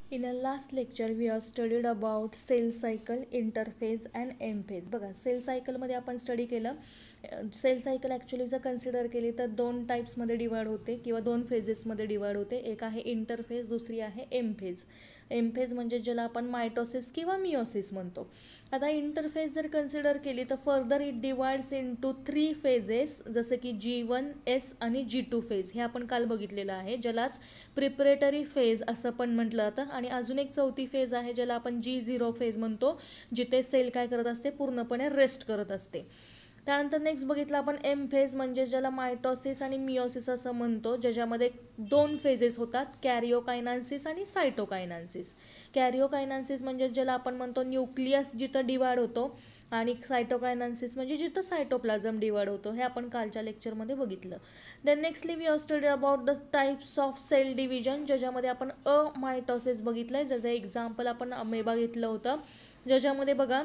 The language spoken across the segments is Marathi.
In our last lecture, we have studied about cell cycle, interphase and M phase. बघा सेल सायकलमध्ये आपण स्टडी केलं. सेल सायकल ॲक्च्युली जर कन्सिडर केली तर दोन टाईप्समध्ये डिवाइड होते किंवा दोन फेजेसमध्ये डिवाइड होते. एक आहे इंटरफेज, दुसरी आहे एम फेज. एम फेज म्हणजे ज्याला आपण मायटोसिस किंवा मिओसिस म्हणतो. आता इंटरफेज जर कन्सिडर केली तर further it divides into 3 phases, जसे की G1, S आणि G2 फेज. हे आपण काल बघितलेलं आहे, ज्यालाच प्रिपरेटरी फेज असं पण म्हटलं जातं. आणि अजून एक चौथी फेज आहे ज्याला आपण G0 फेज म्हणतो, जिथे सेल काय करत असते, पूर्णपणे रेस्ट करत असते. त्यानंतर नेक्स्ट बघितलं आपण एम फेज, म्हणजे ज्याला मायटोसिस आणि मिओसिस असं म्हणतो, ज्याच्यामध्ये दोन फेजेस होतात, कॅरिओकायनान्सिस आणि सायटोकायनान्सिस. कॅरिओकायनान्सिस म्हणजे ज्याला आपण म्हणतो न्यूक्लियस जिथं डिवाइड होतो, आणि सायटोकायनान्सिस म्हणजे जिथं सायटोप्लाझम डिवाइड होतो. हे आपण कालच्या लेक्चरमध्ये बघितलं. Then nextly we have study about the types of cell division, ज्याच्यामध्ये आपण मायटोसिस बघितलं आहे, ज्याचं एक्झाम्पल आपण अमेबा घेतलं होतं. ज्याच्यामध्ये बघा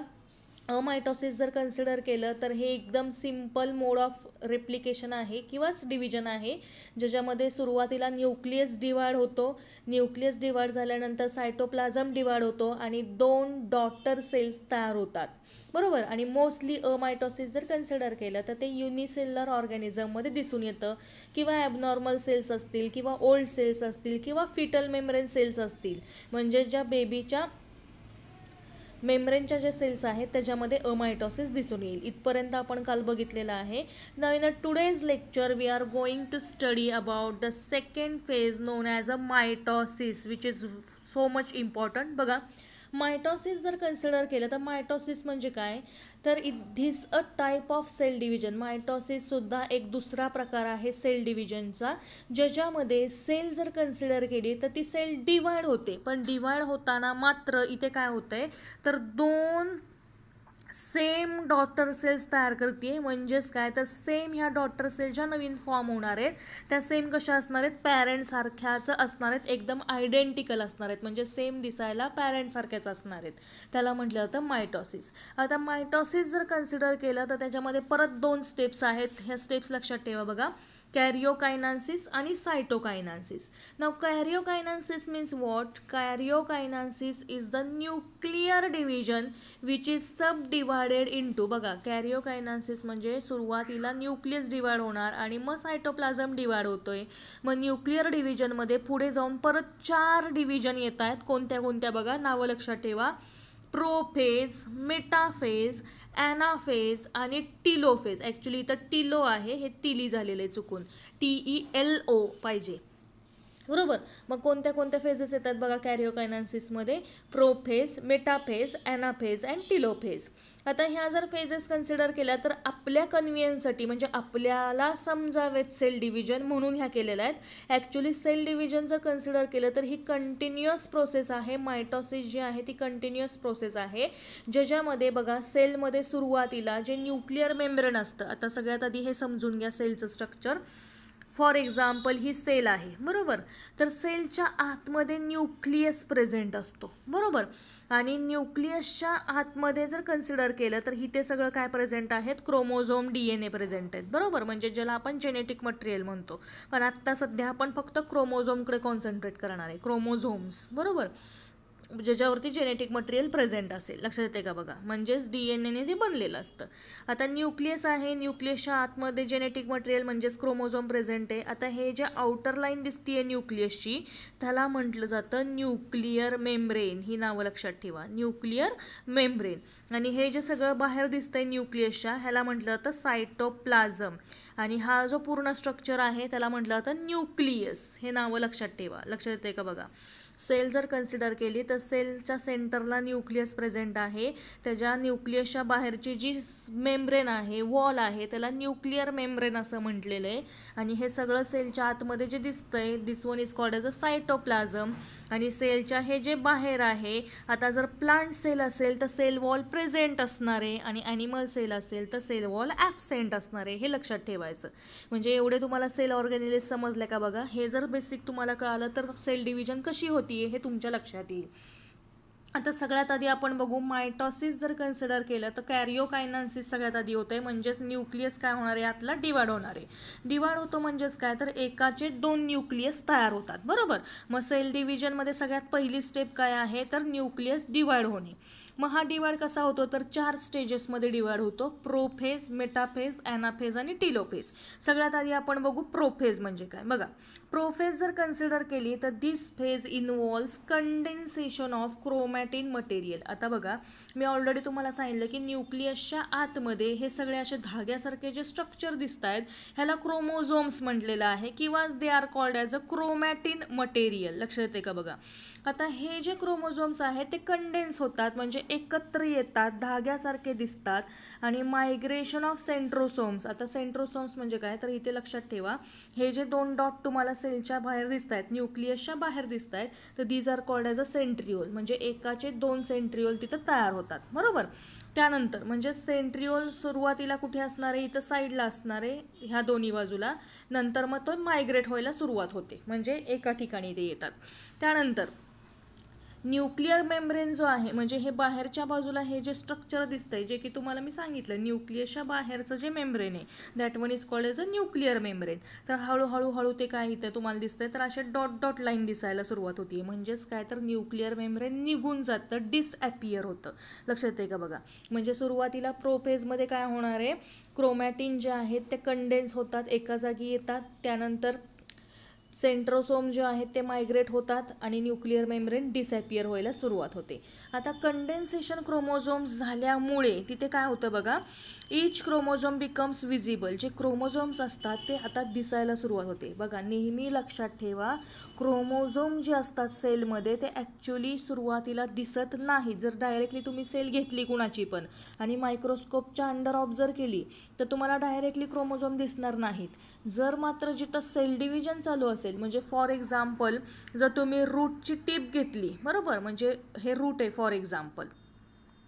मायटोसिस जर कन्सिडर केलं तर हे एकदम सिम्पल मोड ऑफ रेप्लिकेशन आहे किंवाच डिव्हिजन आहे, ज्याच्यामध्ये सुरुवातीला न्यूक्लियस डिवाइड होतो. न्यूक्लियस डिवाइड झाल्यानंतर सायटोप्लाझम डिवाइड होतो आणि दोन डॉटर सेल्स तयार होतात, बरोबर. आणि मोस्टली मायटोसिस जर कन्सिडर केलं तर ते युनिसेल्युलर ऑर्गॅनिझममध्ये दिसून येतं, किंवा ॲबनॉर्मल सेल्स असतील किंवा ओल्ड सेल्स असतील किंवा फिटल मेम्ब्रेन सेल्स असतील, म्हणजे ज्या बेबीच्या मेम्ब्रेनच्या ज्या सेल्स आहेत त्याच्यामध्ये अमायटोसिस दिसून येईल. इथपर्यंत आपण काल बघितलेलं आहे. Now in a today's lecture we are going to study about the second phase known as a mitosis, which is so much important. बघा मायटोसिस जर कन्सिडर केलं तर मायटोसिस म्हणजे काय, तर this a type of cell division. मायटोसिससुद्धा एक दुसरा प्रकार आहे सेल डिव्हिजनचा, ज्याच्यामध्ये सेल जर कन्सिडर केली तर ती सेल डिवाइड होते, पण डिवाइड होताना मात्र इथे काय होतं आहे, तर दोन सेम डॉटर सेल्स तयार करते. म्हणजेच काय, तर सेम ह्या डॉटर सेल ज्या नवीन फॉर्म होणार आहेत त्या सेम कशा असणार आहेत, पॅरेंटसारख्याच असणार आहेत, एकदम आयडेंटिकल असणार आहेत, म्हणजे सेम दिसायला पॅरेंटसारख्याच असणार आहेत. त्याला म्हटलं जातं मायटोसिस. आता मायटोसिस जर कन्सिडर केलं तर त्याच्यामध्ये परत दोन स्टेप्स आहेत. ह्या स्टेप्स लक्षात ठेवा बघा, कॅरिओकायनान्सिस आणि cytokinesis. Now karyokinesis means what, karyokinesis is the nuclear division which is sub divided into. बघा कॅरिओकायनान्सिस म्हणजे सुरुवातीला न्यूक्लियस डिवाइड होणार आणि मग सायटोप्लाझम डिवाइड होतोय. मग न्यूक्लियर डिव्हिजनमध्ये पुढे जाऊन परत 4 डिव्हिजन येत आहेत. कोणत्या कोणत्या बघा, नावं लक्षात ठेवा, प्रोफेज, मेटाफेज, ॲनाफेज आणि टिलोफेज. ॲक्च्युली इथं टिलो आहे, हे तिली झालेलं आहे, चुकून TELO पाहिजे, बरोबर. मग कोणत्या कोणत्या फेजेस येतात बघा कॅरिओकायनान्सिसमध्ये, prophase, metaphase, anaphase and telophase. आता ह्या जर फेजेस कन्सिडर केल्या तर आपल्या कन्व्हिनियन्ससाठी, म्हणजे आपल्याला समजावेत सेल डिव्हिजन म्हणून ह्या केलेल्या आहेत. ॲक्च्युली सेल डिव्हिजन जर कन्सिडर केलं तर ही कंटिन्युअस प्रोसेस आहे. मायटोसिस जी आहे ती कंटिन्युअस प्रोसेस आहे, ज्याच्यामध्ये बघा सेलमध्ये सुरुवातीला जे न्यूक्लियर मेम्ब्रेन असतं. आता सगळ्यात आधी हे समजून घ्या सेलचं स्ट्रक्चर. फॉर एक्झाम्पल ही सेल आहे, बरोबर. तर सेलच्या आतमध्ये न्यूक्लियस प्रेझेंट असतो, बरोबर. आणि न्यूक्लियसच्या आतमध्ये जर कन्सिडर केलं तर इथे सगळं काय प्रेझेंट आहेत, क्रोमोझोम, DNA प्रेझेंट आहेत, बरोबर. म्हणजे ज्याला आपण जेनेटिक मटेरियल म्हणतो. पण आत्ता सध्या आपण फक्त क्रोमोझोमकडे कॉन्सन्ट्रेट करणार आहे, क्रोमोझोम्स, बरोबर, ज्याच्यावरती जेनेटिक मटेरियल प्रेझेंट असेल. लक्षात येते का बघा, म्हणजेच DNA ते बनलेलं असतं. आता न्यूक्लियस आहे, न्यूक्लियसच्या आतमध्ये जेनेटिक मटेरियल म्हणजेच क्रोमोझोम प्रेझेंट आहे. आता हे जे आउटर लाईन दिसतीये न्यूक्लियसची, त्याला म्हटलं जातं न्यूक्लियर मेम्ब्रेन. ही नावं लक्षात ठेवा, न्यूक्लियर मेम्ब्रेन. आणि हे जे सगळं बाहेर दिसतंय न्यूक्लियसच्या, ह्याला म्हटलं जातं सायटोप्लाझम. आणि हा जो पूर्ण स्ट्रक्चर आहे त्याला म्हटलं जातं न्यूक्लियस. हे नावं लक्षात ठेवा. लक्षात येते का बघा, सेल जर कन्सिडर केली तर सेलच्या सेंटरला न्यूक्लियस प्रेझेंट आहे. त्याच्या न्यूक्लियसच्या बाहेरची जी मेम्ब्रेन आहे, वॉल आहे, त्याला न्यूक्लियर मेम्ब्रेन असं म्हटलेलं आहे. आणि हे सगळं सेलच्या आतमध्ये जे दिसतंय, this one is called as a cytoplasm. आणि सेलच्या हे जे बाहेर आहे, आता जर प्लांट सेल असेल तर सेल वॉल प्रेझेंट असणार आहे, आणि ॲनिमल सेल असेल तर सेल वॉल ॲबसेंट असणार आहे. हे लक्षात ठेवायचं. म्हणजे एवढे तुम्हाला सेल ऑर्गॅनिलिस समजले का बघा. हे जर बेसिक तुम्हाला कळालं तर सेल डिव्हिजन कशी होती हे तुमच्या लक्षात येईल. आता सगळ्यात आधी आपण बघू मायटॉसिस जर कन्सिडर केलं तर कॅरिओकायनान्सिस सगळ्यात आधी होते, म्हणजेच न्यूक्लियस काय होणार आहे यातला डिवाइड होणार आहे. डिवाइड होतो म्हणजेच काय तर एकाचे 2 न्यूक्लियस तयार होतात, बरोबर. मग सेल डिव्हिजनमध्ये सगळ्यात पहिली स्टेप काय आहे तर न्यूक्लियस डिवाइड होणे. मग हा डिवाइड कसा होतो तर 4 स्टेजेसमध्ये डिवाइड होतो, प्रोफेज, मेटाफेज, ॲनाफेज आणि टिलोफेज. सगळ्यात आधी आपण बघू प्रोफेज म्हणजे काय. बघा, प्रोफेज जर कन्सिडर केली तर this phase involves condensation of chromatin material. आता बघा, मी ऑलरेडी तुम्हाला सांगितलं की न्यूक्लियसच्या आतमध्ये हे सगळे असे धाग्यासारखे जे स्ट्रक्चर दिसत आहेत ह्याला क्रोमोझोम्स म्हटलेलं आहे किंवा they are called as a chromatin material. लक्षात येते का बघा. आता हे जे क्रोमोझोम्स आहेत ते कंडेन्स होतात म्हणजे एकत्र येतात, धाग्यासारखे दिसतात आणि मायग्रेशन ऑफ सेंट्रोसोम्स. आता सेंट्रोसोम्स म्हणजे काय तर इथे लक्षात ठेवा, हे जे 2 डॉट तुम्हाला सेलच्या बाहेर दिसत आहेत, न्यूक्लियसच्या बाहेर दिसत आहेत, तर these are called as a centriole, म्हणजे एकाचे 2 सेंट्रिओल तिथं तयार होतात, बरोबर. त्यानंतर म्हणजे सेंट्रिओल सुरुवातीला कुठे असणार आहे, इथं साईडला असणार आहे ह्या दोन्ही बाजूला, नंतर मग तो मायग्रेट व्हायला सुरुवात होते म्हणजे एका ठिकाणी ते येतात. त्यानंतर न्यूक्लिअर मेम्ब्रेन जो आहे म्हणजे हे बाहेरच्या बाजूला हे जे स्ट्रक्चर दिसतंय जे की तुम्हाला मी सांगितलं न्यूक्लियसच्या बाहेरचं जे मेम्ब्रेन आहे that one is called as a nuclear membrane. तर हळूहळू ते काय इथं तुम्हाला दिसतंय तर असे डॉट डॉट लाईन दिसायला सुरुवात होती, म्हणजेच काय तर न्यूक्लिअर मेम्ब्रेन निघून जातं, डिसॲपियर होतं. लक्षात येते का बघा. म्हणजे सुरुवातीला प्रोफेजमध्ये काय होणार आहे, क्रोमॅटिन जे आहेत ते कंडेन्स होतात, एका जागी येतात, त्यानंतर सेंट्रोसोम जे आहेत ते मायग्रेट होतात आणि न्यूक्लिअर मेम्ब्रेन डिसॲपियर व्हायला सुरुवात होते. आता कंडेन्सेशन क्रोमोझोम्स झाल्यामुळे तिथे काय होतं बघा, ईच क्रोमोझोम बिकम्स विजिबल. जे क्रोमोझोम्स असतात ते आता दिसायला सुरुवात होते. बघा, नेहमी लक्षात ठेवा, क्रोमोझोम जे असतात सेलमध्ये ते ॲक्च्युली सुरुवातीला दिसत नाही. जर डायरेक्टली तुम्ही सेल घेतली कुणाची पण आणि मायक्रोस्कोपच्या अंडर ऑब्झर्व केली तर तुम्हाला डायरेक्टली क्रोमोझोम दिसणार नाहीत. जर मात्र जिथं सेल डिव्हिजन चालू असेल, म्हणजे फॉर एक्झाम्पल जर तुम्ही रूटची टीप घेतली, बरोबर, म्हणजे हे रूट आहे फॉर एक्झाम्पल,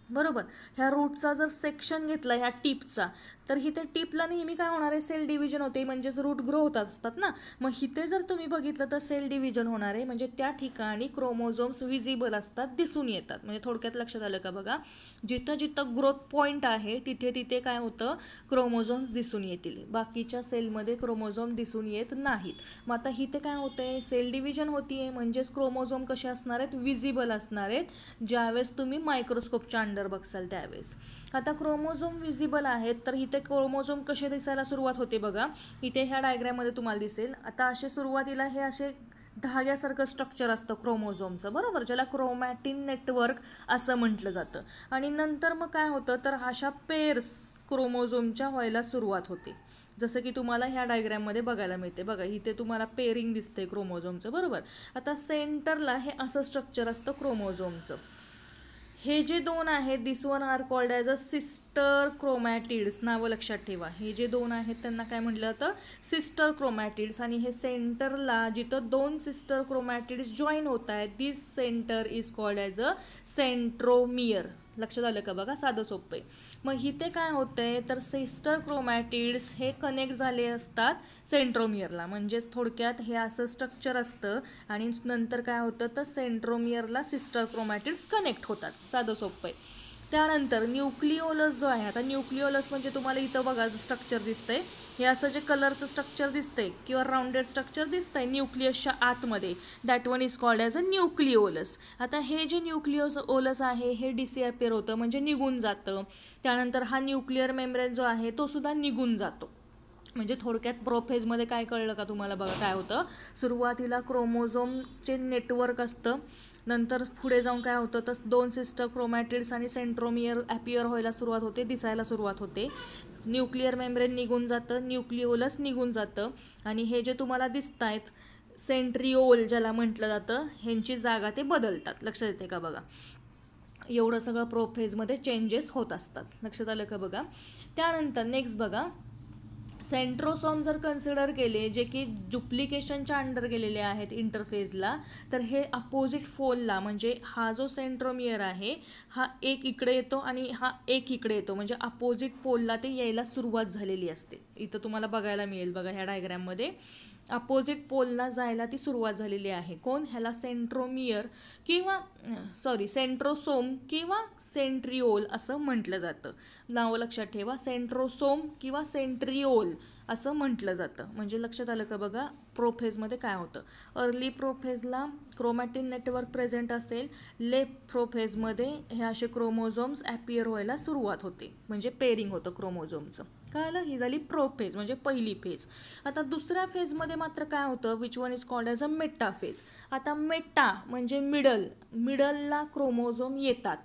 बरोबर, ह्या रूटचा जर सेक्शन घेतला ह्या टिपचा तर इथे टिपला नेहमी काय होणार आहे, सेल डिव्हिजन होते, म्हणजेच रूट ग्रो होतात असतात ना. मग इथे जर तुम्ही बघितलं तर सेल डिव्हिजन होणार आहे, म्हणजे त्या ठिकाणी क्रोमोझोम्स विजिबल असतात, दिसून येतात. म्हणजे थोडक्यात लक्षात आलं का बघा, जिथं जिथं ग्रोथ पॉईंट आहे तिथे तिथे काय होतं, क्रोमोझोम्स दिसून येतील, बाकीच्या सेलमध्ये क्रोमोझोम दिसून येत नाहीत. मग आता इथे काय होतंय, सेल डिव्हिजन होतीये म्हणजेच क्रोमोझोम कसे असणार आहेत, विजिबल असणार आहेत, ज्यावेळेस तुम्ही मायक्रोस्कोपच्या अंडर बघसाल त्यावेळेस. आता क्रोमोझोम विजिबल आहेत तर इथे क्रोमोझोम कसे दिसायला सुरुवात होते बघा, इथे ह्या डायग्राममध्ये तुम्हाला दिसेल. आता असे सुरुवातीला हे असे धाग्यासारखं स्ट्रक्चर असतं क्रोमोझोमचं, बरोबर, ज्याला क्रोमॅटिन नेटवर्क असं म्हटलं जातं. आणि नंतर मग काय होतं तर अशा पेर्स क्रोमोझोमच्या व्हायला सुरुवात होते, जसं की तुम्हाला ह्या डायग्राममध्ये बघायला मिळते. बघा, इथे तुम्हाला पेरिंग दिसते क्रोमोझोमचं, बरोबर. आता सेंटरला हे असं स्ट्रक्चर असतं क्रोमोझोमचं. हे जे 2 आहेत this one are called as a sister chromatids. नावं लक्षात ठेवा, हे जे 2 आहेत त्यांना काय म्हटलं जातं, सिस्टर क्रोमॅटिड्स. आणि हे सेंटरला जिथं 2 सिस्टर क्रोमॅटिड्स जॉईन होत आहेत this centre is called as a centromere. लक्षात आलं का बघा, साधं सोपं आहे. मग इथे काय होतंय तर सिस्टर क्रोमॅटिड्स हे कनेक्ट झाले असतात सेंट्रोमियरला, म्हणजेच थोडक्यात हे असं स्ट्रक्चर असतं आणि नंतर काय होतं तर सेंट्रोमियरला सिस्टर क्रोमॅटिड्स कनेक्ट होतात, साधं सोपं आहे. त्यानंतर न्यूक्लिओलस जो आहे, आता न्यूक्लिओलस म्हणजे तुम्हाला इथं बघा स्ट्रक्चर दिसतंय, हे असं जे कलरचं स्ट्रक्चर दिसतंय किंवा राऊंडेड स्ट्रक्चर दिसतंय न्यूक्लियसच्या आतमध्ये, that one is called as a nucleolus. आता हे जे न्यूक्लिओलस आहे हे डिसॲपियर होतं म्हणजे निघून जातं. त्यानंतर हा न्यूक्लिअर मेम्ब्रेन जो आहे तो सुद्धा निघून जातो. म्हणजे थोडक्यात प्रोफेजमध्ये काय कळलं का तुम्हाला बघा, काय होतं, सुरुवातीला क्रोमोझोमचे नेटवर्क असतं, नंतर पुढे जाऊन काय होतं तर 2 सिस्टर क्रोमॅटिड्स आणि सेंट्रोमियर ॲपियर व्हायला सुरुवात होते, दिसायला सुरुवात होते, न्यूक्लिअर मेम्ब्रेन निघून जातं, न्यूक्लिओलस निघून जातं आणि हे जे तुम्हाला दिसत आहेत सेंट्रिओल ज्याला म्हटलं जातं ह्यांची जागा ते बदलतात. लक्षात येते का बघा, एवढं सगळं प्रोफेजमध्ये चेंजेस होत असतात. लक्षात आलं का बघा. त्यानंतर नेक्स्ट बघा, सेंट्रोसोम जर कन्सिडर केले जे की डुप्लिकेशनच्या अंडर गेलेले आहेत इंटरफेजला, तर हे अपोजिट फोलला, म्हणजे हा जो सेंट्रोमियर आहे हा एक इकडे येतो आणि हा एक इकडे येतो, म्हणजे अपोजिट पोलला ते यायला सुरुवात झालेली असते. इथं तुम्हाला बघायला मिळेल बघा ह्या डायग्राममध्ये, अपोजिट पोलला जायला ती सुरुवात झालेली आहे. कोण? ह्याला सेंट्रोमियर किंवा सेंट्रोसोम किंवा सेंट्रिओल असं म्हटलं जातं. नावं लक्षात ठेवा, सेंट्रोसोम किंवा सेंट्रिओल असं म्हटलं जातं. म्हणजे लक्षात आलं का बघा प्रोफेजमध्ये काय होतं. अर्ली प्रोफेजला क्रोमॅटिन नेटवर्क प्रेझेंट असेल, लेट प्रोफेजमध्ये हे असे क्रोमोझोम्स ॲपियर व्हायला सुरुवात होते, म्हणजे पेरिंग होतं क्रोमोझोमचं. कळलं? ही झाली प्रोफेज म्हणजे पहिली फेज. आता दुसऱ्या फेजमध्ये मात्र काय होतं, which one is called as a Meta phase. आता मेटा म्हणजे मिडलला क्रोमोझोम येतात.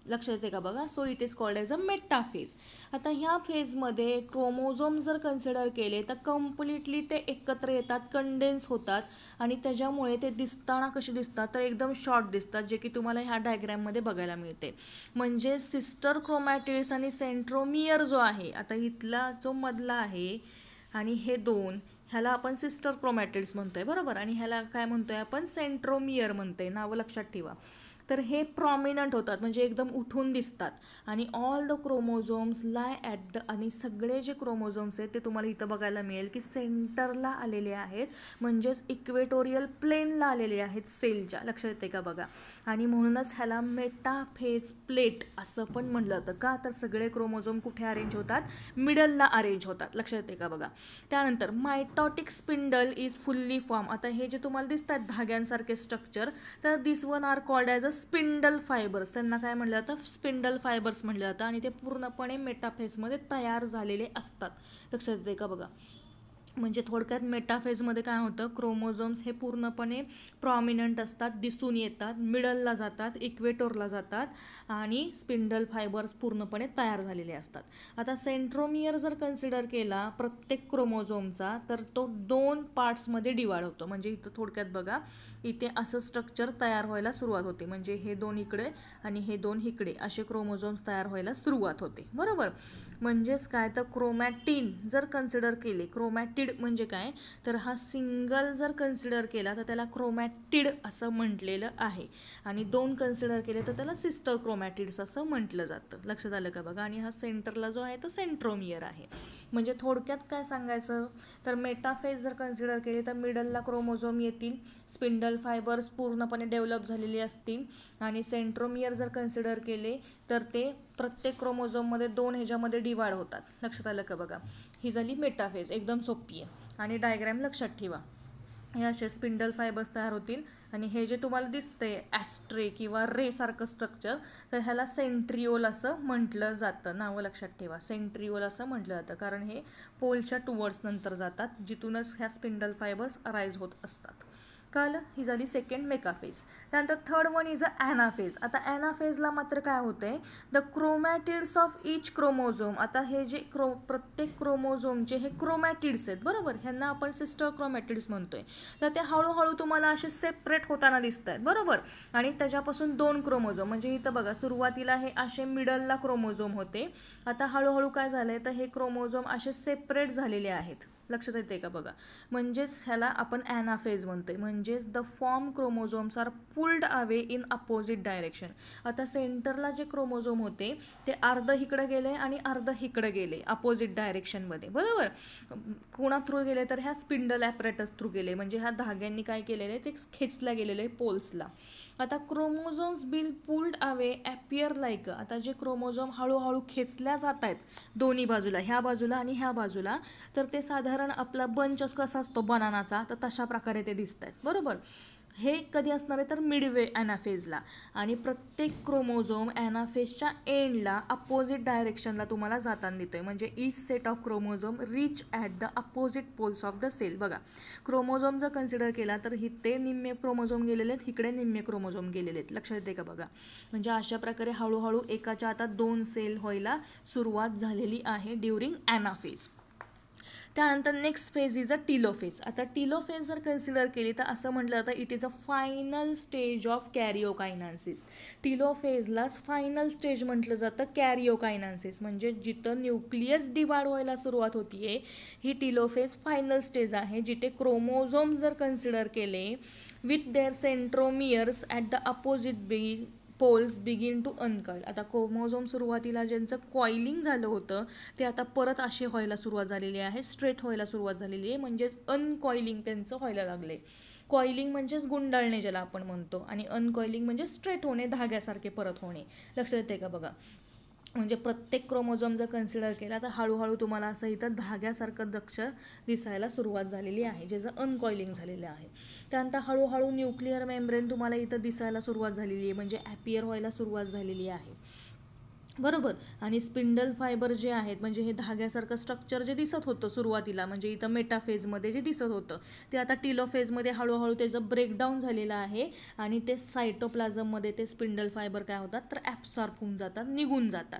लक्षात येते का बघा, so it is called as a Meta phase. आता ह्या फेजमध्ये क्रोमोझोम जर कन्सिडर केले तर कम्प्लिटली ते एकत्र येतात, कंडेन्स होतात आणि त्याच्यामुळे ते दिसताना कसे दिसतात तर एकदम शॉर्ट दिसतात, जे की तुम्हाला ह्या डायग्रॅममध्ये बघायला मिळते. म्हणजे सिस्टर क्रोमॅटिड्स आणि सेंट्रोमियर जो आहे, आता इथला जो मधला आहे आणि हे दोन, ह्याला आपण सिस्टर क्रोमॅटिड्स म्हणतोय बरोबर, आणि ह्याला काय म्हणतोय आपण, सेंट्रोमियर म्हणतोय. नावं लक्षात ठेवा. तर हे प्रॉमिनंट होतात म्हणजे एकदम उठून दिसतात आणि all the chromosomes lie at the, आणि सगळे जे क्रोमोझोम्स आहेत ते तुम्हाला इथं बघायला मिळेल की सेंटरला आलेले आहेत, म्हणजेच इक्वेटोरियल प्लेनला आलेले आहेत सेलच्या. लक्षात येते का बघा. आणि म्हणूनच ह्याला मेटाफेज प्लेट असं पण म्हटलं जातं. का? तर सगळे क्रोमोझोम कुठे अरेंज होतात, मिडलला अरेंज होतात. लक्षात येते का बघा. त्यानंतर mitotic spindle is fully form. आता हे जे तुम्हाला दिसतात धाग्यांसारखे स्ट्रक्चर, तर this one are called as a spindle fibres. त्यांना काय म्हटलं जातं, स्पिंडल फायबर्स म्हटलं जातं आणि ते पूर्णपणे मेटाफेजमध्ये तयार झालेले असतात. लक्षात येते का बघा. म्हणजे थोडक्यात मेटाफेजमध्ये काय होतं, क्रोमोझोम्स हे पूर्णपणे प्रॉमिनंट असतात, दिसून येतात, मिडलला जातात, इक्वेटोरला जातात आणि स्पिंडल फायबर्स पूर्णपणे तयार झालेले असतात. आता सेंट्रोमियर जर कन्सिडर केला प्रत्येक क्रोमोझोमचा, तर तो 2 पार्ट्समध्ये डिवाइड होतो. म्हणजे इथं थोडक्यात बघा, इथे असं स्ट्रक्चर तयार व्हायला सुरुवात होते. म्हणजे हे 2 इकडे आणि हे 2 इकडे असे क्रोमोझोम्स तयार व्हायला सुरुवात होते बरोबर. म्हणजेच काय, तर क्रोमॅटिन जर कन्सिडर केले, क्रोमॅटिड म्हणजे काय, तर हा सिंगल जर कन्सिडर केला तर त्याला क्रोमॅटिड असं म्हटलेलं आहे आणि 2 कन्सिडर केले तर त्याला सिस्टर क्रोमॅटिड्स असं म्हटलं जातं. लक्षात आलं का बघा. आणि हा सेंटरला जो आहे तो सेंट्रोमियर आहे. म्हणजे थोडक्यात काय सांगायचं, तर मेटाफेज जर कन्सिडर केले तर मिडलला क्रोमोझोम येतील, स्पिंडल फायबर्स पूर्णपणे डेव्हलप झालेली असतील, आणि सेंट्रोमियर जर कन्सिडर केले तर ते प्रत्येक क्रोमोझोममध्ये 2 ह्याच्यामध्ये डिवाइड होतात. लक्षात आलं का बघा. ही झाली मेटाफेज, एकदम सोपी आहे. आणि डायग्रॅम लक्षात ठेवा, हे असे स्पिंडल फायबर्स तयार होतील आणि हे जे तुम्हाला दिसतंय ॲस्ट्रे किंवा रे सारखं स्ट्रक्चर, तर ह्याला सेंट्रिओल असं म्हटलं जातं. नावं लक्षात ठेवा, सेंट्रिओल असं म्हटलं जातं, कारण हे पोलच्या टुवर्ड्स नंतर जातात, जिथूनच ह्या स्पिंडल फायबर्स अराईज होत असतात. कळलं. ही झाली सेकंड मेगाफेज. त्यानंतर third one is a anaphase. आता ॲनाफेजला मात्र काय होतंय, the chromatids of each chromosome. आता हे जे प्रत्येक क्रोमोझोमचे हे क्रोमॅटिड्स आहेत बरोबर, ह्यांना आपण सिस्टर क्रोमॅटिड्स म्हणतोय. तर ते हळूहळू तुम्हाला असे सेपरेट होताना दिसत आहेत बरोबर. आणि त्याच्यापासून 2 क्रोमोझोम, म्हणजे इथं बघा सुरुवातीला हे असे मिडलला क्रोमोझोम होते, आता हळूहळू काय झालंय, तर हे क्रोमोझोम असे सेपरेट झालेले आहेत. लक्षात येते का बघा. म्हणजेच ह्याला आपण ॲनाफेज म्हणतोय. म्हणजेच the form chromosomes are pulled away in opposite direction. आता सेंटरला जे क्रोमोझोम होते ते अर्ध इकडे गेले आणि अर्ध इकडे गेले अपोजिट डायरेक्शनमध्ये बरोबर. कोणा थ्रू गेले, तर ह्या स्पिंडल ॲपरेटस थ्रू गेले, म्हणजे ह्या धाग्यांनी काय केलेलं आहे ते खेचल्या गेलेलं आहे पोल्सला. आता chromosomes bill pulled away appear like. आता जे क्रोमोझोम हळूहळू खेचल्या जात आहेत दोन्ही बाजूला, ह्या बाजूला आणि ह्या बाजूला, तर ते साधारण आपला बंच कसा असतो बनानाचा, तर तशा प्रकारे ते दिसत आहेत बरोबर. हे कधी असणार आहे, तर मिडवे ॲनाफेजला. आणि प्रत्येक क्रोमोझोम ॲनाफेजच्या एंडला अपोजिट डायरेक्शनला तुम्हाला जाताना दिसतोय. म्हणजे each set of chromosome reach at the opposite poles of the cell. बघा क्रोमोझोम जर कन्सिडर केला तर इथे निम्मे क्रोमोझोम गेलेले आहेत, इकडे निम्मे क्रोमोझोम गेलेले आहेत. लक्षात येते का बघा. म्हणजे अशा प्रकारे हळूहळू एकाच्या आता 2 सेल व्हायला सुरुवात झालेली आहे ड्युरिंग ॲनाफेज. त्यानंतर next phase is a telophase. आता टिलोफेज जर कन्सिडर केली तर असं म्हटलं जातं it is a final stage of karyokinesis. टिलोफेजलाच फायनल स्टेज म्हटलं जातं कॅरिओकायनान्सिस. म्हणजे जिथं न्यूक्लियस डिवाइड व्हायला सुरुवात होतीये, ही टिलोफेज फायनल स्टेज आहे, जिथे क्रोमोझोम्स जर कन्सिडर केले with their centromeres at the opposite poles begin to uncoil. आता क्रोमोझोम सुरुवातीला ज्यांचं कॉइलिंग झालं होतं ते आता परत असे व्हायला सुरुवात झालेली आहे, स्ट्रेट व्हायला सुरुवात झालेली आहे, म्हणजेच अनकॉइलिंग त्यांचं व्हायला लागले. कॉइलिंग म्हणजेच गुंडाळणे ज्याला आपण म्हणतो, आणि अनकॉइलिंग म्हणजे स्ट्रेट होणे, धाग्यासारखे परत होणे. लक्षात येते का बघा. म्हणजे प्रत्येक क्रोमोझोम जर कन्सिडर केला तर हळूहळू तुम्हाला असं इथं धाग्यासारखं दिसायला सुरुवात झालेली आहे, ज्याचं अनकॉइलिंग झालेलं आहे. त्यानंतर हळूहळू न्यूक्लिअर मेम्ब्रेन तुम्हाला इथं दिसायला सुरुवात झालेली आहे, म्हणजे ॲपियर व्हायला सुरुवात झालेली आहे, बरोबर. आणि स्पिंडल फायबर जे आहेत, म्हणजे हे धाग्यासारखं स्ट्रक्चर जे दिसत होतं सुरुवातीला, म्हणजे इथं मेटाफेजमध्ये जे दिसत होतं ते आता टिलोफेजमध्ये हळूहळू त्याचं ब्रेकडाऊन झालेलं आहे, आणि ते सायटोप्लाझममध्ये ते स्पिंडल फायबर काय होतात तर ॲब्सॉर्ब होऊन जातात, निघून जातात.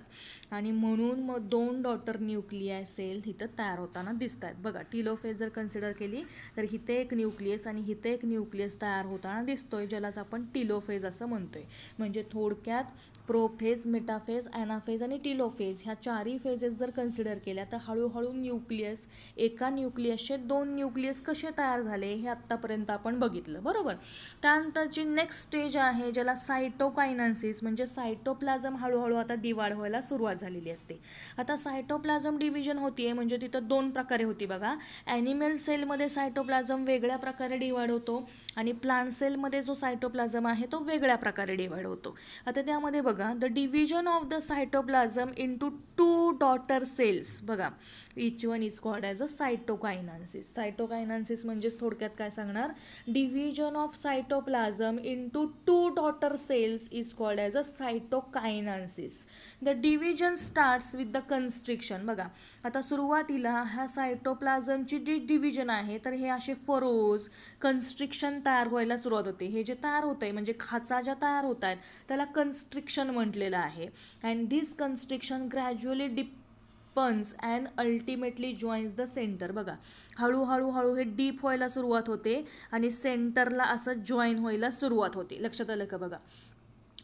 आणि म्हणून मग 2 डॉटर न्यूक्लियाय सेल इथं तयार होताना दिसत आहेत बघा. टिलोफेज जर कन्सिडर केली तर इथे एक न्यूक्लियस आणि इथे एक न्यूक्लियस तयार होताना दिसतोय, ज्यालाच आपण टिलोफेज असं म्हणतोय. म्हणजे थोडक्यात प्रोफेज, मेटाफेज, ॲनाफेज आणि टिलोफेज ह्या 4ही फेजेस जर कन्सिडर केल्या तर हळूहळू न्यूक्लियस, एका न्यूक्लियसचे 2 न्यूक्लियस कसे तयार झाले हे आत्तापर्यंत आपण बघितलं, बरोबर. त्यानंतरची नेक्स्ट स्टेज आहे ज्याला सायटोकायनान्सिस, म्हणजे सायटोप्लाझम हळूहळू आता डिवाइड व्हायला सुरुवात झालेली असते. आता सायटोप्लाझम डिव्हिजन होतीये म्हणजे तिथं 2 प्रकारे होती बघा. ॲनिमल सेलमध्ये सायटोप्लाझम वेगळ्या प्रकारे डिवाइड होतो, आणि प्लांट सेलमध्ये जो सायटोप्लाझम आहे तो वेगळ्या प्रकारे डिवाइड होतो. आता त्यामध्ये बघा, the division of the cytoplasm into 2 daughter cells, बघा, each one is called as a cytokinesis. Cytokinesis म्हणजेच थोडक्यात काय सांगणार, division of cytoplasm into 2 daughter cells is called as a cytokinesis. The division starts with the constriction. बघा, आता सुरुवातीला ह्या सायटोप्लाझमची जी डिव्हिजन आहे तर हे असे फरोज, कन्स्ट्रिक्शन तयार व्हायला सुरुवात होते. हे जे तयार होत आहे म्हणजे खाचा ज्या तयार होत आहेत त्याला कन्स्ट्रिक्शन म्हटलेलं आहे. And this constriction gradually deepens and ultimately joins the centre. बघा, हळूहळू हे डीप व्हायला सुरुवात होते आणि सेंटरला असं जॉईन व्हायला सुरुवात होते. लक्षात आलं का बघा.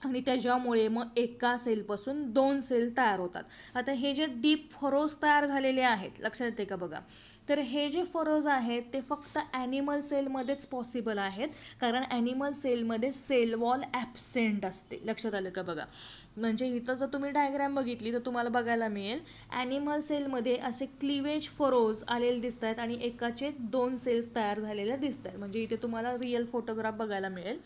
आणि त्याच्यामुळे मग एका सेलपासून 2 सेल तयार होतात. आता हे जे डीप फरोज तयार झालेले आहेत, लक्षात येते का बघा, तर हे जे फरोज आहेत ते फक्त ॲनिमल सेलमध्येच पॉसिबल आहेत, कारण ॲनिमल सेलमध्ये सेल वॉल ॲब्सेंट असते. लक्षात आलं का बघा. म्हणजे इथं जर तुम्ही डायग्राम बघितली तर तुम्हाला बघायला मिळेल ॲनिमल सेलमध्ये असे क्लिवेज फरोज आलेले दिसत आहेत आणि एकाचे 2 सेल्स तयार झालेले दिसत आहेत. म्हणजे इथे तुम्हाला रिअल फोटोग्राफ बघायला मिळेल,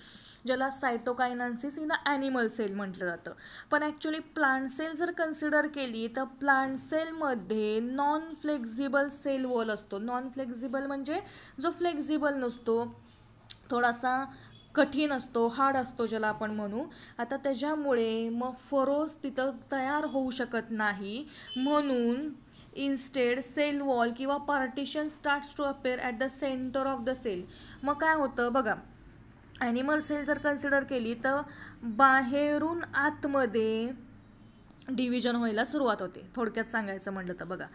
ज्याला सायटोकायनान्सिस इन द ॲनिमल सेल म्हटलं जातं. पण ॲक्च्युली प्लांट सेल जर कन्सिडर केली तर प्लांट सेलमध्ये नॉन फ्लेक्झिबल सेल वॉल असतो. नॉन फ्लेक्झिबल म्हणजे जो फ्लेक्झिबल नसतो, थोडासा कठीण असतो, हार्ड असतो ज्याला आपण म्हणू. आता त्याच्यामुळे मग फरोज तिथं तयार होऊ शकत नाही, म्हणून इन्स्टेड सेल वॉल किंवा partition starts to appear at the centre of the cell. मग काय होतं बघा, ॲनिमल सेल जर कन्सिडर केली तर बाहेरून आतमध्ये डिव्हिजन व्हायला सुरुवात होते. थोडक्यात सांगायचं म्हटलं तर बघा,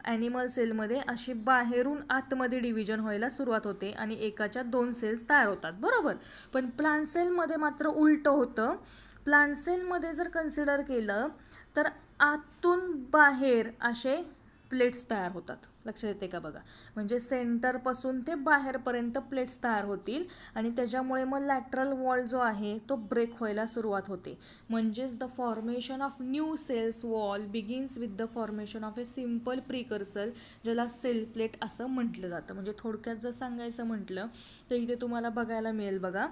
ॲनिमल सेलमध्ये अशी बाहेरून आतमध्ये डिव्हिजन व्हायला सुरुवात होते आणि एकाच्या 2 सेल्स तयार होतात, बरोबर. पण प्लांट सेलमध्ये मात्र उलटं होतं. प्लांट सेलमध्ये जर कन्सिडर केलं तर आतून बाहेर असे प्लेट्स तयार होतात. लक्षात येते का बघा. म्हणजे सेंटरपासून ते बाहेरपर्यंत प्लेट्स तयार होतील आणि त्याच्यामुळे मग लॅटरल वॉल जो आहे तो ब्रेक व्हायला सुरुवात होते. म्हणजेच the formation of new cells wall begins with the formation of a simple precursor, ज्याला सेल प्लेट असं म्हटलं जातं. म्हणजे थोडक्यात जर सांगायचं म्हटलं तर इथे तुम्हाला बघायला मिळेल बघा,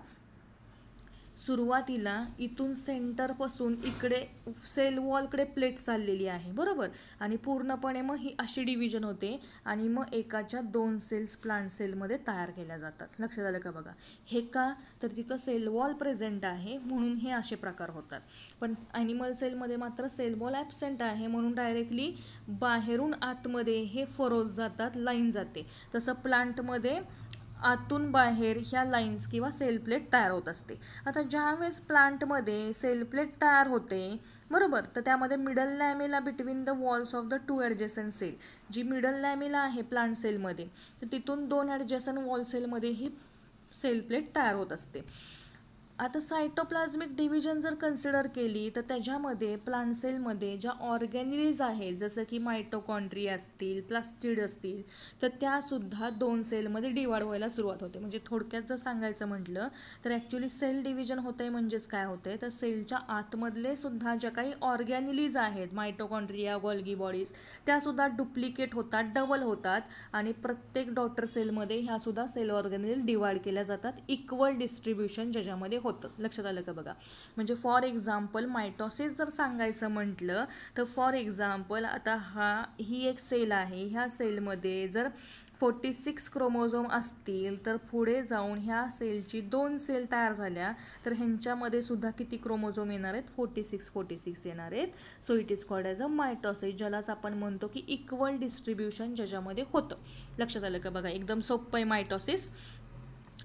सुरुवातीला इथून सेंटरपासून इकडे सेल वॉलकडे प्लेट चाललेली आहे, बरोबर. आणि पूर्णपणे मग ही अशी डिव्हिजन होते आणि मग एकाच्या 2 सेल्स प्लांट सेलमध्ये तयार केल्या जातात. लक्षात आलं का बघा. हे का तर तिथं सेल वॉल प्रेझेंट आहे म्हणून हे असे प्रकार होतात. पण ॲनिमल सेलमध्ये मात्र सेल वॉल ॲब्सेंट आहे म्हणून डायरेक्टली बाहेरून आतमध्ये हे फरोज जातात, लाईन जाते. तसं प्लांटमध्ये आतून बाहेर ह्या लाईन्स किंवा सेल प्लेट तयार होत असते. आता ज्यावेळेस प्लांटमध्ये सेल प्लेट तयार होते, बरोबर, तर त्यामध्ये middle lamella between the walls of the 2 adjacent cell, जी मिडल लॅमेला आहे प्लांट सेलमध्ये, तर तिथून 2 ॲडजसंट वॉल सेलमध्ये ही सेल प्लेट तयार होत असते. आता सायटोप्लाझ्मिक डिव्हिजन जर कन्सिडर केली तर त्याच्यामध्ये प्लांट सेलमध्ये ज्या ऑर्गॅनिलीज आहेत जसं की मायटोकॉन्ड्रिया असतील, प्लास्टिड असतील, तर त्यासुद्धा 2 सेलमध्ये डिवाइड व्हायला सुरुवात होते. म्हणजे थोडक्यात जर सांगायचं म्हटलं तर ॲक्च्युली सेल डिव्हिजन होतंय म्हणजेच काय होतंय तर सेलच्या आतमधले सुद्धा ज्या काही ऑर्गॅनिलीज आहेत मायटोकॉन्ड्रिया, गोल्गी बॉडीज, त्यासुद्धा डुप्लिकेट होतात, डबल होतात आणि प्रत्येक डॉटर सेलमध्ये ह्यासुद्धा सेल ऑर्गॅनिल डिवाइड केल्या जातात इक्वल डिस्ट्रीब्युशन ज्याच्यामध्ये होतं. लक्षात आलं का बघा. म्हणजे फॉर एक्झाम्पल मायटॉसिस जर सांगायचं म्हटलं तर फॉर एक्झाम्पल आता ही एक सेल आहे, ह्या सेलमध्ये जर 46 क्रोमोझोम असतील तर पुढे जाऊन ह्या सेलची 2 सेल तयार झाल्या तर ह्यांच्यामध्ये सुद्धा किती क्रोमोझोम येणार आहेत, 46 येणार आहेत. So it is called as a mitosis, ज्यालाच आपण म्हणतो की इक्वल डिस्ट्रीब्युशन ज्याच्यामध्ये होतं. लक्षात आलं का बघा, एकदम सोपं आहे मायटॉसिस.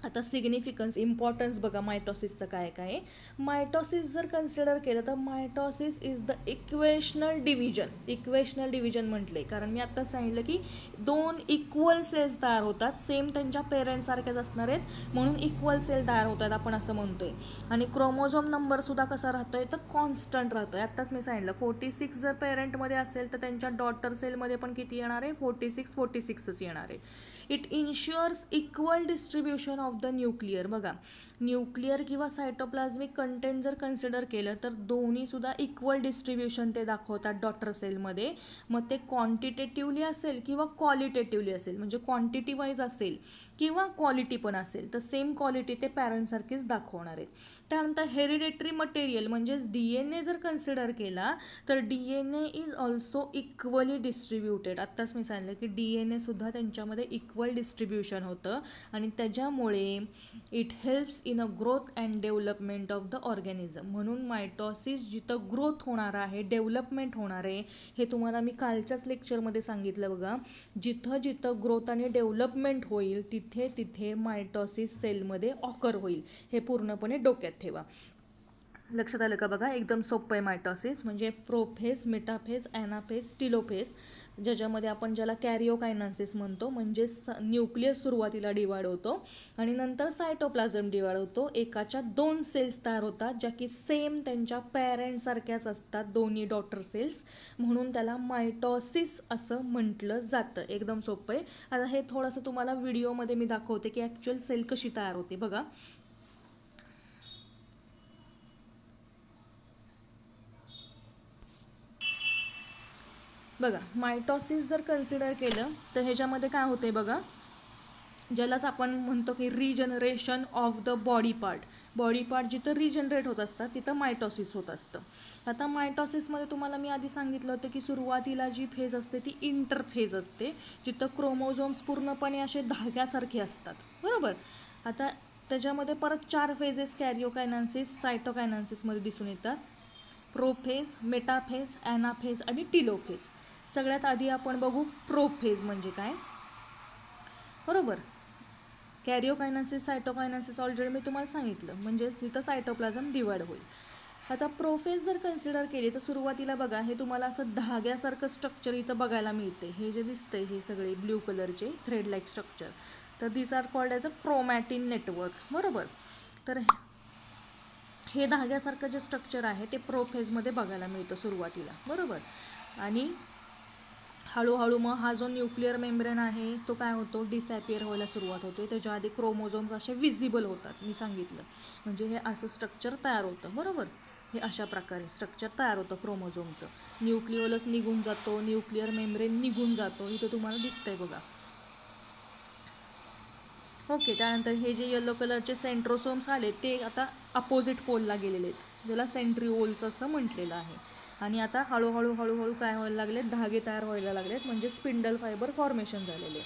आता सिग्निफिकन्स, इम्पॉर्टन्स बघा मायटॉसिसचं काय काय. मायटॉसिस जर कन्सिडर केलं तर mitosis is the equational division म्हटले, कारण मी आता सांगितलं की 2 इक्वल सेल्स तयार होतात, सेम त्यांच्या पेरेंट्ससारख्याच असणार आहेत म्हणून इक्वल सेल तयार होतात आपण असं म्हणतोय. आणि क्रोमोझोम नंबरसुद्धा कसा राहतोय तर कॉन्स्टंट राहतोय. आत्ताच मी सांगितलं 46 जर पेरेंटमध्ये असेल तर त्यांच्या डॉटर सेलमध्ये पण किती येणार आहे, 46च येणार आहे. It ensures equal distribution of the nuclear. बघा, न्यूक्लियर किंवा सायटोप्लाझ्मिक कंटेंट जर कन्सिडर केलं तर दोन्हीसुद्धा इक्वल डिस्ट्रीब्युशन ते दाखवतात डॉटर सेलमध्ये. मग ते क्वांटिटेटिव्हली असेल किंवा क्वालिटेटिव्हली असेल, म्हणजे क्वांटिटी वाईज असेल किंवा क्वालिटी पण असेल तर सेम क्वालिटी ते पॅरेंटसारखीच दाखवणार आहेत. त्यानंतर हेरिडेटरी मटेरियल म्हणजेच DNA जर कन्सिडर केला तर DNA is also equally distributed. आत्ताच मी सांगितलं की DNA सुद्धा त्यांच्यामध्ये इक्वल डिस्ट्रीब्युशन होतं आणि त्याच्यामुळे it helps in a growth and development of the organism. म्हणून मायटॉसिस जिथं ग्रोथ होणार आहे, डेव्हलपमेंट होणार आहे, हे तुम्हाला मी कालच्याच लेक्चरमध्ये सांगितलं बघा. जिथं जिथं ग्रोथ आणि डेव्हलपमेंट होईल तिथे तिथे मायटॉसिस सेलमध्ये ऑकर होईल, हे पूर्णपणे डोक्यात ठेवा. लक्षात आलं का बघा, एकदम सोपं आहे मायटॉसिस. म्हणजे प्रोफेज, मेटाफेज, ॲनाफेज, टिलोफेज, ज्याच्यामध्ये आपण ज्याला कॅरिओकायनासिस म्हणतो, म्हणजे न्यूक्लियस सुरुवातीला डिवाइड होतो आणि नंतर सायटोप्लाझम डिवाइड होतो. एकाच्या 2 सेल्स तयार होतात ज्या की सेम त्यांच्या पॅरेंटसारख्याच असतात, दोन्ही डॉटर सेल्स, म्हणून त्याला मायटॉसिस असं म्हटलं जातं. एकदम सोपं आहे. आता हे थोडंसं तुम्हाला व्हिडिओमध्ये मी दाखवते की ॲक्च्युअल सेल कशी तयार होते. बघा, बघा मायटॉसिस जर कन्सिडर केलं तर ह्याच्यामध्ये काय होते बघा, ज्यालाच आपण म्हणतो की regeneration of the body part जिथं रिजनरेट होत असतात तिथं मायटॉसिस होत असतं. आता मायटॉसिसमध्ये तुम्हाला मी आधी सांगितलं होतं की सुरुवातीला जी फेज असते ती इंटरफेज असते, जिथं क्रोमोझोम्स पूर्णपणे असे धाग्यासारखे असतात, बरोबर. आता त्याच्यामध्ये परत 4 फेजेस कॅरिओकायनासिस, सायटोकायनासिसमध्ये दिसून येतात. प्रोफेज, मेटाफेज, ॲनाफेज आणि टिलोफेज. सगळ्यात आधी आपण बघू प्रोफेज म्हणजे काय, बरोबर. कॅरिओकायनासिस, सायटोकायनासिस ऑलरेडी मी तुम्हाला सांगितलं, म्हणजेच तिथं सायटोप्लाझम डिवाइड होईल. आता प्रोफेज जर कन्सिडर केली तर सुरुवातीला बघा, हे तुम्हाला असं धाग्यासारखं स्ट्रक्चर इथं बघायला मिळते. हे जे दिसतंय हे सगळे ब्ल्यू कलरचे थ्रेड लाईक स्ट्रक्चर, तर this are called as a chromatin network, बरोबर. तर हे धाग्यासारखं जे स्ट्रक्चर आहे ते प्रोफेजमध्ये बघायला मिळतं सुरुवातीला, बरोबर. आणि हळूहळू मग हा जो न्यूक्लिअर मेम्ब्रेन आहे तो काय होतो, डिसॅपियर व्हायला सुरुवात होते. त्याच्या आधी क्रोमोझोम्स असे विजिबल होतात, मी सांगितलं. म्हणजे हे असं स्ट्रक्चर तयार होतं, बरोबर. हे अशा प्रकारे स्ट्रक्चर तयार होतं क्रोमोझोमचं. न्यूक्लिओलस निघून जातो, न्यूक्लिअर मेम्ब्रेन निघून जातो, इथं तुम्हाला दिसतंय बघा. ओके, त्यानंतर हे जे येलो कलरचे सेंट्रोसोम्स आले ते आता अपोजिट पोलला गेलेले आहेत, ज्याला सेंट्रिओल्स असं म्हटलेलं आहे. आणि आता हळूहळू काय व्हायला लागलेत, धागे तयार व्हायला लागलेत, म्हणजे स्पिंडल फायबर फॉर्मेशन झालेले.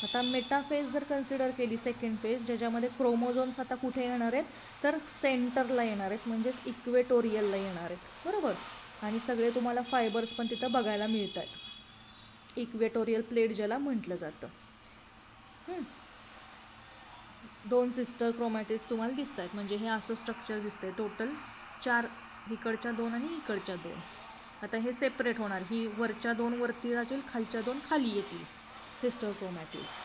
आता मेटाफेज जर कन्सिडर केली, सेकंड फेज, ज्याच्यामध्ये क्रोमोझोम्स आता कुठे येणार आहेत तर सेंटरला येणार आहेत, म्हणजेच इक्वेटोरियलला येणार आहेत, बरोबर. आणि सगळे तुम्हाला फायबर्स पण तिथं बघायला मिळत आहेत, इक्वेटोरियल प्लेट ज्याला म्हटलं जातं. 2 सिस्टर क्रोमॅटिड्स तुम्हाला दिसत आहेत, म्हणजे हे असं स्ट्रक्चर दिसतंय. टोटल 4, इकडच्या 2 आणि इकडच्या 2. आता हे सेपरेट होणार, ही वरच्या 2 वरती जातील, खालच्या 2 खाली येतील, सिस्टर क्रोमॅटिड्स.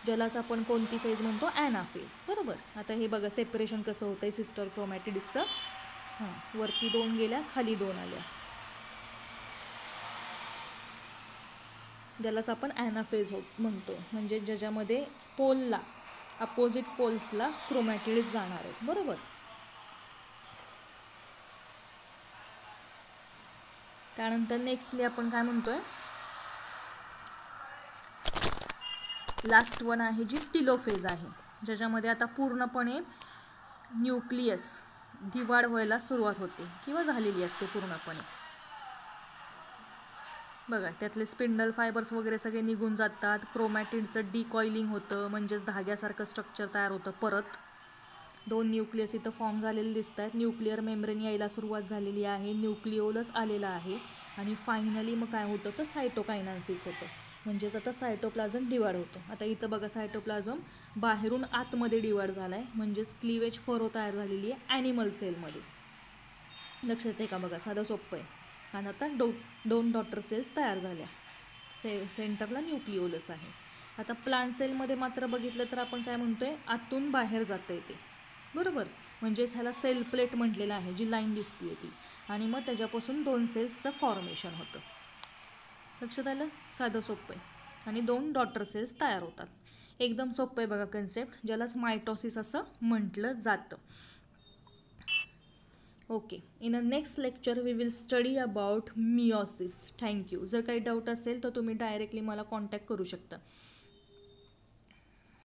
ज्यालाच आपण कोणती फेज म्हणतो, ॲनाफेज. बरोबर. आता हे बघा सेपरेशन कसं होतं आहे सिस्टर क्रोमॅटिड्सचं. वरती 2 गेल्या, खाली 2 आल्या, ज्यालाच आपण ॲनाफेज म्हणतो, म्हणजे ज्याच्यामध्ये पोलला, अपोजिट पोल्सला क्रोमॅटिड्स जाणार आहेत. बरोबर. त्यानंतर नेक्स्टली आपण काय म्हणतोय, लास्ट वन आहे जी टिलोफेज आहे, ज्याच्यामध्ये आता पूर्णपणे न्यूक्लियस डिवाइड व्हायला सुरुवात होते किंवा झालेली असते पूर्णपणे. बघा त्यातले स्पिंडल फायबर्स वगैरे सगळे निघून जातात, क्रोमॅटिडचं डिकॉइलिंग होतं, म्हणजेच धाग्यासारखं स्ट्रक्चर तयार होतं. परत 2 न्यूक्लियस इथं फॉर्म झालेले दिसत आहेत, न्यूक्लिअर मेम्ब्रेन यायला सुरुवात झालेली आहे, न्यूक्लिओलस आलेला आहे, आणि फायनली मग काय होतं तर सायटोकायनान्सिस होतं, म्हणजेच आता सायटोप्लाझम डिवाइड होतं. आता इथं बघा सायटोप्लाझम बाहेरून आतमध्ये डिवाइड झाला आहे, म्हणजेच क्लिवेज फरो तयार झालेली आहे ॲनिमल सेलमध्ये. लक्षात येते का? बघा साधं सोपं आहे. आणि आता 2 डॉटर सेल्स तयार झाल्या, सेंटरला न्यूक्लिओलस आहे. आता प्लांट सेलमध्ये मात्र बघितलं तर आपण काय म्हणतोय, आतून बाहेर जातं आहे ते. बरोबर. म्हणजेच ह्याला सेल प्लेट म्हटलेलं आहे, जी लाईन दिसते ती, आणि मग त्याच्यापासून 2 सेल्सचं फॉर्मेशन होतं. लक्षात आलं? साधं सोपं आहे. आणि 2 डॉटर सेल्स तयार होतात. एकदम सोपं आहे बघा कन्सेप्ट, ज्यालाच मायटोसिस असं म्हटलं जातं. Okay. In a next lecture we will study about meiosis. Thank you. जर काही डाऊट असेल तर तुम्ही डायरेक्टली मला कॉन्टॅक्ट करू शकता.